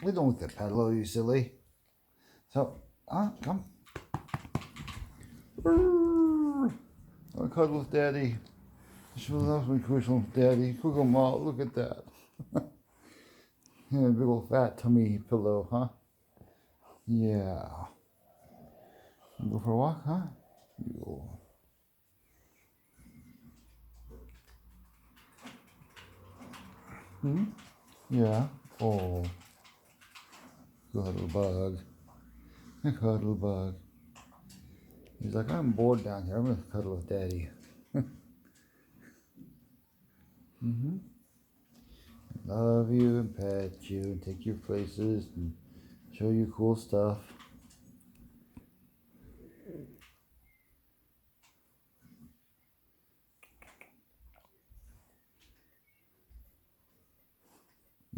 We don't get pillow, you silly. So, come. I'll cuddle with Daddy. She loves me cuddle with Daddy. Cuckoo Ma, look at that. Yeah, big old fat tummy pillow, huh? Yeah. Go for a walk, huh? You. Yeah. Oh. Cuddle bug. A cuddle bug. He's like, I'm bored down here. I'm gonna cuddle with Daddy. Love you and pet you and take you places and show you cool stuff.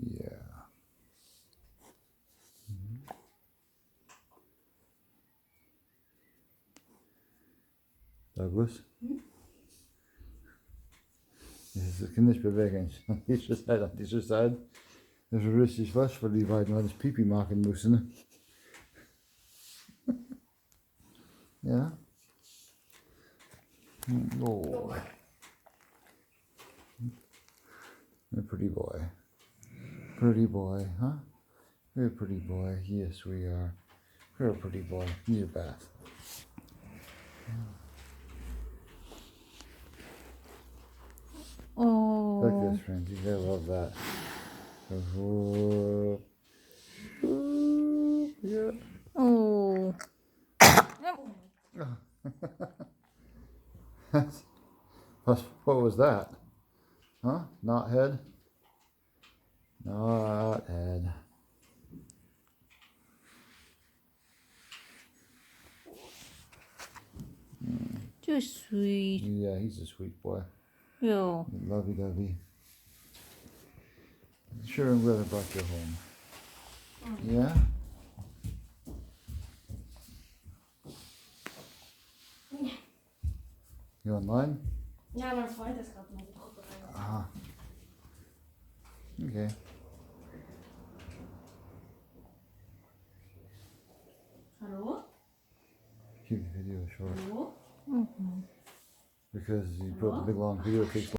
Yeah. Douglas? Das kann nicht bewegen. Diese Seite, an dieser Seite. Das ist richtig was für die beiden, weil das Pipi machen müssen. Ja? Oh. A pretty boy. Pretty boy, huh? You're a pretty boy. Yes, we are. You're a pretty boy. Need a bath. Oh. Like this, Frankie. I love that. Yeah. Oh. What was that? Huh? Not head? Not head. Too sweet. Yeah, he's a sweet boy. Yeah. Lovey dovey. Sure, I'm glad I brought you home. Yeah? You online? Ja, mein Freund ist gerade noch vorbereitet. Aha. Okay. Hallo? Keep the video short. Hallo? Because you put the big long video, it takes